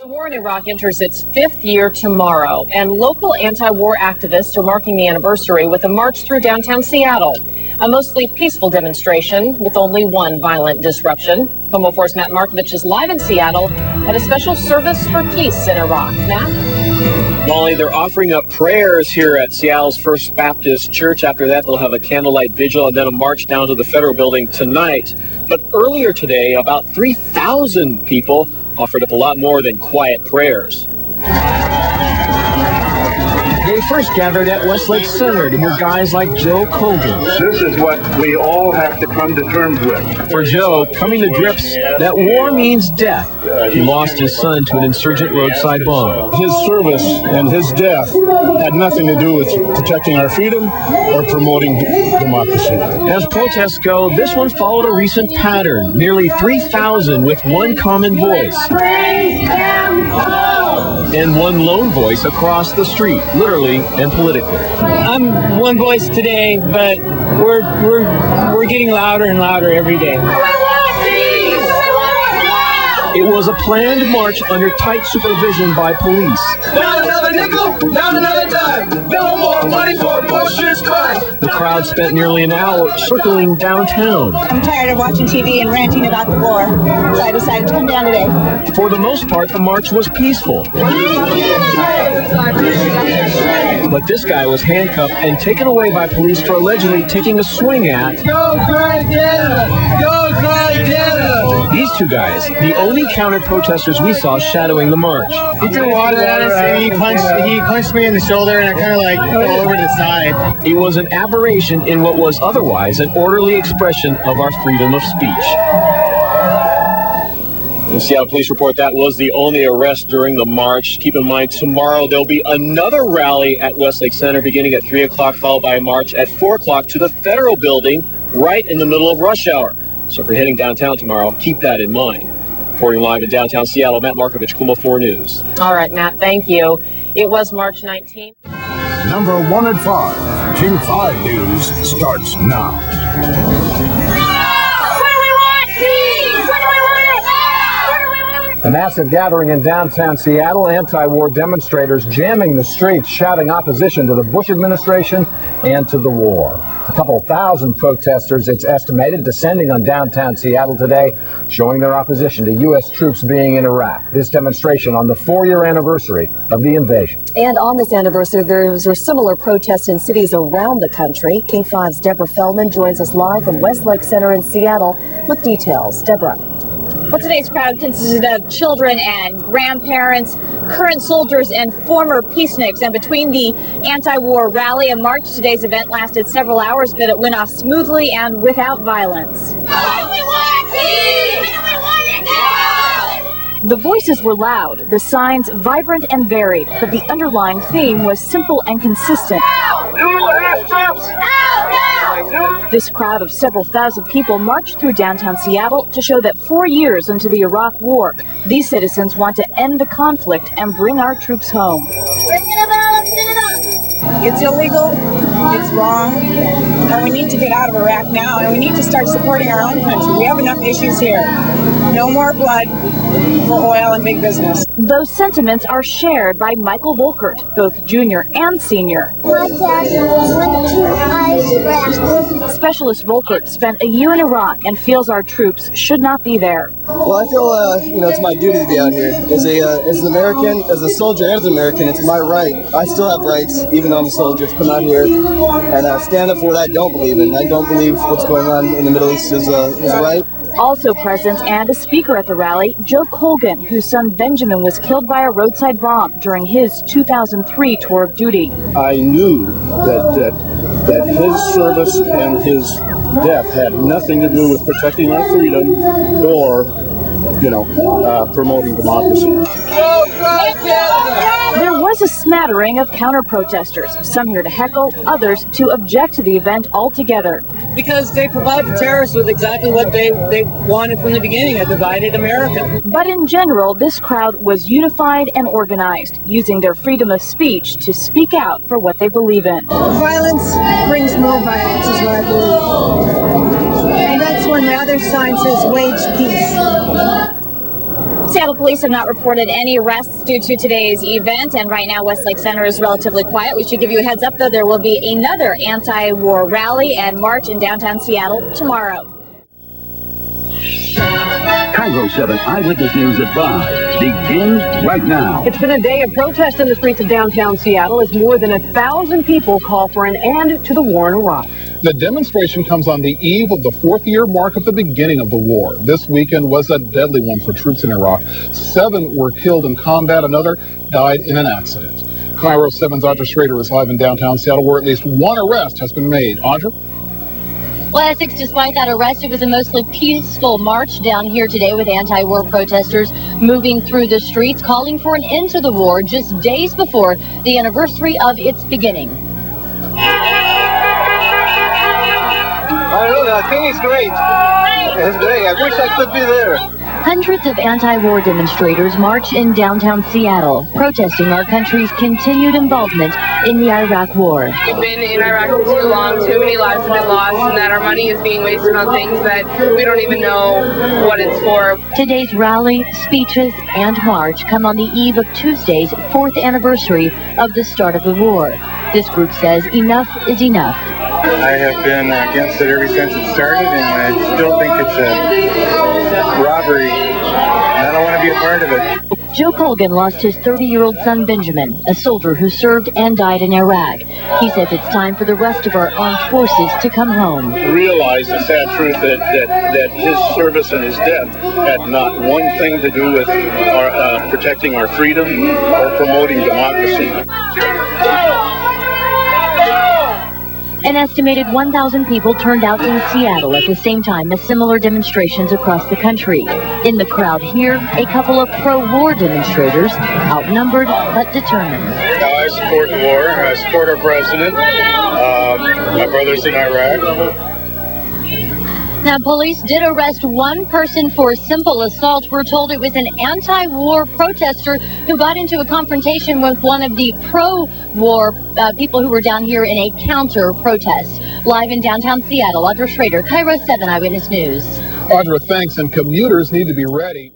The war in Iraq enters its 5th year tomorrow, and local anti-war activists are marking the anniversary with a march through downtown Seattle. A mostly peaceful demonstration with only one violent disruption. KOMO 4's Matt Markovich is live in Seattle at a special service for peace in Iraq. Matt? Molly, they're offering up prayers here at Seattle's First Baptist Church. After that, they'll have a candlelight vigil and then a march down to the Federal Building tonight. But earlier today, about 3,000 people offered up a lot more than quiet prayers. They first gathered at Westlake Center to hear guys like Joe Colgan. This is what we all have to come to terms with. For Joe, coming to grips that war means death. He lost his son to an insurgent roadside bomb. His service and his death had nothing to do with protecting our freedom or promoting democracy. As protests go, this one followed a recent pattern. Nearly 3,000 with one common voice. And one lone voice across the street, literally and politically. I'm one voice today, but we're getting louder and louder every day. It was a planned march under tight supervision by police. Down another nickel, down another dime. No more money for a bullshit crime. The crowd spent nearly an hour circling downtown. I'm tired of watching TV and ranting about the war, so I decided to come down today. For the most part, the march was peaceful. But this guy was handcuffed and taken away by police for allegedly taking a swing at... Go cry Canada! Go cry Canada! These two guys, the only counter-protesters we saw shadowing the march. He threw water at us and he punched me in the shoulder and I kind of like fell over to the side. It was an aberration in what was otherwise an orderly expression of our freedom of speech. The Seattle Police report that was the only arrest during the march. Keep in mind, tomorrow there'll be another rally at Westlake Center beginning at 3 o'clock, followed by a march at 4 o'clock to the Federal Building right in the middle of rush hour. So if you're heading downtown tomorrow, keep that in mind. Reporting live in downtown Seattle, Matt Markovich, KOMO 4 News. All right, Matt, thank you. It was March 19th. Number 1 at 5. King 5 News starts now. A massive gathering in downtown Seattle, anti-war demonstrators jamming the streets, shouting opposition to the Bush administration and to the war. A couple thousand protesters, it's estimated, descending on downtown Seattle today, showing their opposition to U.S. troops being in Iraq. This demonstration on the 4-year anniversary of the invasion. And on this anniversary, there were similar protests in cities around the country. King 5's Deborah Feldman joins us live from Westlake Center in Seattle with details. Deborah. Well, today's crowd consisted of children and grandparents, current soldiers, and former peaceniks. And between the anti-war rally and march, today's event lasted several hours, but it went off smoothly and without violence. The voices were loud, the signs vibrant and varied, but the underlying theme was simple and consistent. This crowd of several thousand people marched through downtown Seattle to show that 4 years into the Iraq War, these citizens want to end the conflict and bring our troops home. It's illegal, it's wrong, and we need to get out of Iraq now, and we need to start supporting our own country. We have enough issues here. No more blood for oil and big business. Those sentiments are shared by Michael Volkert, both junior and senior. My dad went to Iraq. Specialist Volkert spent a year in Iraq and feels our troops should not be there. Well, I feel, it's my duty to be out here. As an American, as a soldier and as an American, it's my right. I still have rights, even though I'm a soldier, to come out here and stand up for what I don't believe in. I don't believe what's going on in the Middle East is right. Also present and a speaker at the rally, Joe Colgan, whose son Benjamin was killed by a roadside bomb during his 2003 tour of duty. I knew that his service and his death had nothing to do with protecting our freedom or, promoting democracy. There was a smattering of counter-protesters, some here to heckle, others to object to the event altogether. Because they provide the terrorists with exactly what they wanted from the beginning, a divided America. But in general, this crowd was unified and organized, using their freedom of speech to speak out for what they believe in. Violence brings more violence, is what I believe. And that's when the other sign says wage peace. Seattle police have not reported any arrests due to today's event, and right now Westlake Center is relatively quiet. We should give you a heads up, though, there will be another anti-war rally and march in downtown Seattle tomorrow. KIRO 7 Eyewitness News at 5 begins right now. It's been a day of protest in the streets of downtown Seattle as more than 1,000 people call for an end to the war in Iraq. The demonstration comes on the eve of the 4th-year mark of the beginning of the war. This weekend was a deadly one for troops in Iraq. 7 were killed in combat. Another died in an accident. KIRO 7's Audra Schrader is live in downtown Seattle, where at least one arrest has been made. Audra? Well, Essex, despite that arrest, it was a mostly peaceful march down here today with anti-war protesters moving through the streets, calling for an end to the war just days before the anniversary of its beginning. I don't know, I think it's great. It's great. I wish I could be there. Hundreds of anti-war demonstrators march in downtown Seattle, protesting our country's continued involvement in the Iraq War. We've been in Iraq for too long, too many lives have been lost, and that our money is being wasted on things that we don't even know what it's for. Today's rally, speeches, and march come on the eve of Tuesday's 4th anniversary of the start of the war. This group says enough is enough. I have been against it ever since it started, and I still think it's a robbery, and I don't want to be a part of it. Joe Colgan lost his 30-year-old son Benjamin, a soldier who served and died in Iraq. He says it's time for the rest of our armed forces to come home. Realize the sad truth that his service and his death had not one thing to do with our, protecting our freedom or promoting democracy. An estimated 1,000 people turned out in Seattle at the same time as similar demonstrations across the country. In the crowd here, a couple of pro-war demonstrators, outnumbered but determined. I support the war. I support our president. My brother's in Iraq. Now, police did arrest one person for simple assault. We're told it was an anti-war protester who got into a confrontation with one of the pro-war people who were down here in a counter-protest. Live in downtown Seattle, Audra Schrader, KIRO 7 Eyewitness News. Audra, thanks, and commuters need to be ready.